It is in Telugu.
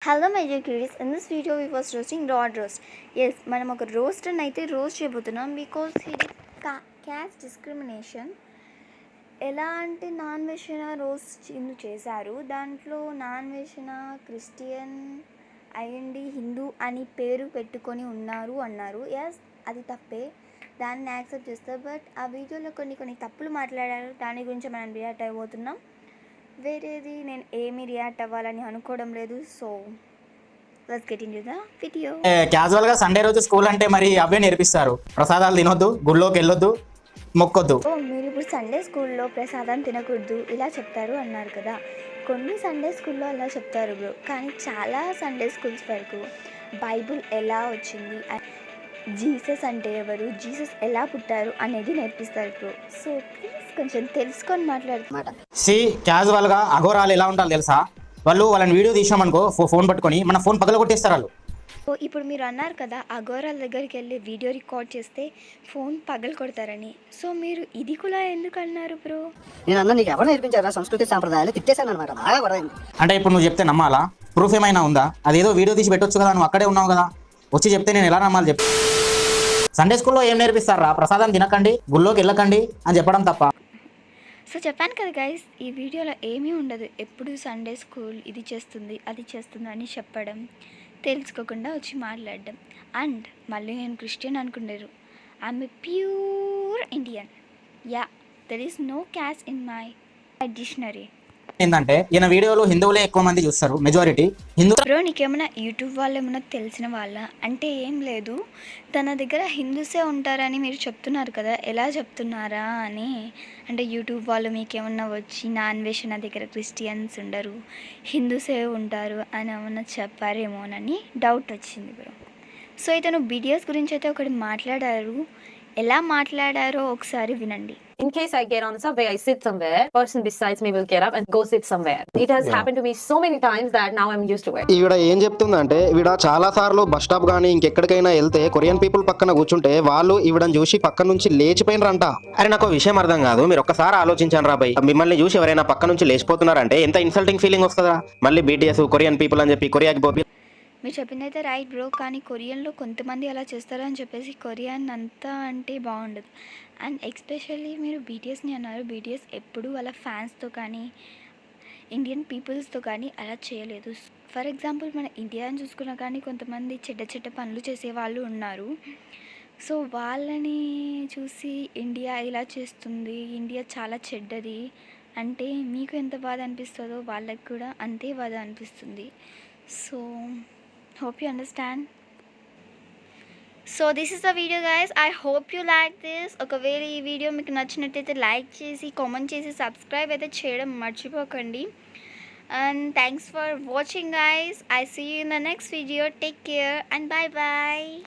Hello my dear cuties, in this video we was roasting raw roast. Yes, మనం ఒక రోస్ట్ అయితే రోస్ట్ చేయబోతున్నాం బికాస్ ఇది క్యాస్ట్ డిస్క్రిమినేషన్. ఎలా అంటే నాన్ వెజ్న రోస్ట్ చేశారు, దాంట్లో నాన్ వెజ్న క్రిస్టియన్ అయ్యండి హిందూ అని పేరు పెట్టుకొని ఉన్నారు అన్నారు. ఎస్, అది తప్పే, దాన్ని యాక్సెప్ట్ చేస్తారు. బట్ ఆ వీడియోలో కొన్ని తప్పులు మాట్లాడారు, దాని గురించి మనం రియాక్ట్ అయిపోతున్నాం. వేరేది నేను ఏమీ రియాక్ట్ అవ్వాలని అనుకోవడం లేదు. So let's get into the video. క్యాజువల్గా సండే రోజు స్కూల్ అంటే మరి అవే నేర్పిస్తారు. ప్రసాదాలు తినొద్దు, గుళ్ళోకి వెళ్ళొద్దు, మొక్కొద్దు. మీరు ఇప్పుడు సండే స్కూల్లో ప్రసాదం తినకూడదు ఇలా చెప్తారు అన్నారు కదా. కొన్ని సండే స్కూల్లో అలా చెప్తారు బ్రో, కానీ చాలా సండే స్కూల్స్ వరకు బైబుల్ ఎలా వచ్చింది, జీసస్ అంటే ఎవరు, జీసస్ ఎలా పుట్టారు అనేది నేర్పిస్తారు బ్రో. సో ప్లీజ్ కొంచెం తెలుసుకొని మాట్లాడుతున్నమాట. క్యాజువల్గా అఘోరాలు ఎలా ఉంటారు తెలుసా? వాళ్ళని వీడియో తీసామనుకో, ఫోన్ పట్టుకొని మన ఫోన్ పగల కొట్టేస్తారు వాళ్ళు. సో ఇప్పుడు మీరు అన్నారు కదా అఘోరాల దగ్గరికి వెళ్ళి వీడియో రికార్డ్ చేస్తే ఫోన్ పగలు కొడతారని. సో మీరు ఇది కూడా ఎందుకు అన్నారు బ్రో? నేను అన్న నీకు ఎవరు నేర్పించారా సంస్కృతి సాంప్రదాయాలు? తిట్టేశాను అనమాట, బాగా పడైంది. అంటే ఇప్పుడు నువ్వు చెప్తే నమ్మాలా? ప్రూఫ్ ఏమైనా ఉందా? అదేదో వీడియో తీసి పెట్టొచ్చు కదా, నువ్వు అక్కడే ఉన్నావు కదా, వచ్చి చెప్తే నేను ఎలా నమ్మాలి చెప్పు? సండే స్కూల్లో ఏం నేర్పిస్తారా? ప్రసాదం తినకండి, గుళ్ళోకి వెళ్ళకండి అని చెప్పడం తప్ప. సో చెప్పాను కదా గైస్, ఈ వీడియోలో ఏమీ ఉండదు. ఎప్పుడు సండే స్కూల్ ఇది చేస్తుంది అది చేస్తుంది అని చెప్పడం, తెలుసుకోకుండా వచ్చి మాట్లాడడం. అండ్ మళ్ళీ నేను క్రిస్టియన్ అనుకున్నారు. I'm a pure Indian. Yeah, there is no caste in my dictionary. ఏంటంటే ఈయన వీడియోలో హిందువులే ఎక్కువ మంది చూస్తారు, మెజారిటీ హిందూ. బ్రో నీకేమైనా యూట్యూబ్ వాళ్ళు ఏమైనా తెలిసిన వాళ్ళ అంటే? ఏం లేదు, తన దగ్గర హిందూసే ఉంటారని మీరు చెప్తున్నారు కదా, ఎలా చెప్తున్నారా అని. అంటే యూట్యూబ్ వాళ్ళు మీకేమన్నా వచ్చి నాన్ వెజ్ నా దగ్గర క్రిస్టియన్స్ ఉండరు, హిందూసే ఉంటారు అని ఏమన్నా చెప్పారేమోనని డౌట్ వచ్చింది బ్రో. సో ఇతను వీడియోస్ గురించి అయితే ఒకటి మాట్లాడారు, ఎలా మాట్లాడారో ఒకసారి వినండి. In case I get on the subway, I sit somewhere, person besides me will get up and go sit somewhere. It has happened to me so many times that now I'm used to it. ఈవిడ ఏం చెప్తుందంటే, ఈవిడ చాలా సార్లు బస్ స్టాప్ కానీ ఇంకెక్కడికైనా వెళ్తే కొరియన్ పీపుల్ పక్కన కూర్చుంటే వాళ్ళు ఈవిడని చూసి పక్క నుంచి లేచిపోయినరంట. అరే నాకు విషయం అర్థం కాదు, మీరు ఒక్కసారి ఆలోచించండి రా బై, మిమ్మల్ని చూసి ఎవరైనా పక్క నుంచి లేచిపోతున్నారంటే ఎంత ఇన్సల్టింగ్ ఫీలింగ్ వస్తుందా? మళ్ళీ బీటీఎస్ కొరియన్ పీపుల్ అని చెప్పి కొరియాకి పోయి. మీరు చెప్పిందైతే రైట్ బ్రో, కానీ కొరియన్లో కొంతమంది అలా చేస్తారు అని చెప్పేసి కొరియన్ అంతా అంటే బాగుండదు. అండ్ ఎస్పెషల్లీ మీరు బీటీఎస్ని అన్నారు, బీటీఎస్ ఎప్పుడు వాళ్ళ ఫ్యాన్స్తో కానీ ఇండియన్ పీపుల్స్తో కానీ అలా చేయలేదు. ఫర్ ఎగ్జాంపుల్ మన ఇండియాని చూసుకున్నా కానీ కొంతమంది చెడ్డ పనులు చేసే వాళ్ళు ఉన్నారు. సో వాళ్ళని చూసి ఇండియా ఇలా చేస్తుంది, ఇండియా చాలా చెడ్డది అంటే మీకు ఎంత బాధ అనిపిస్తుందో వాళ్ళకి కూడా అంతే బాధ అనిపిస్తుంది. So hope you understand. So this is the video guys, I hope you like this. ఒకవేళ ఈ వీడియో మీకు నచ్చినట్టయితే లైక్ చేసి కామెంట్ చేసి సబ్స్క్రైబ్ అయితే చేయడం మర్చిపోకండి. And thanks for watching guys. I see you in the next video. Take care and bye bye.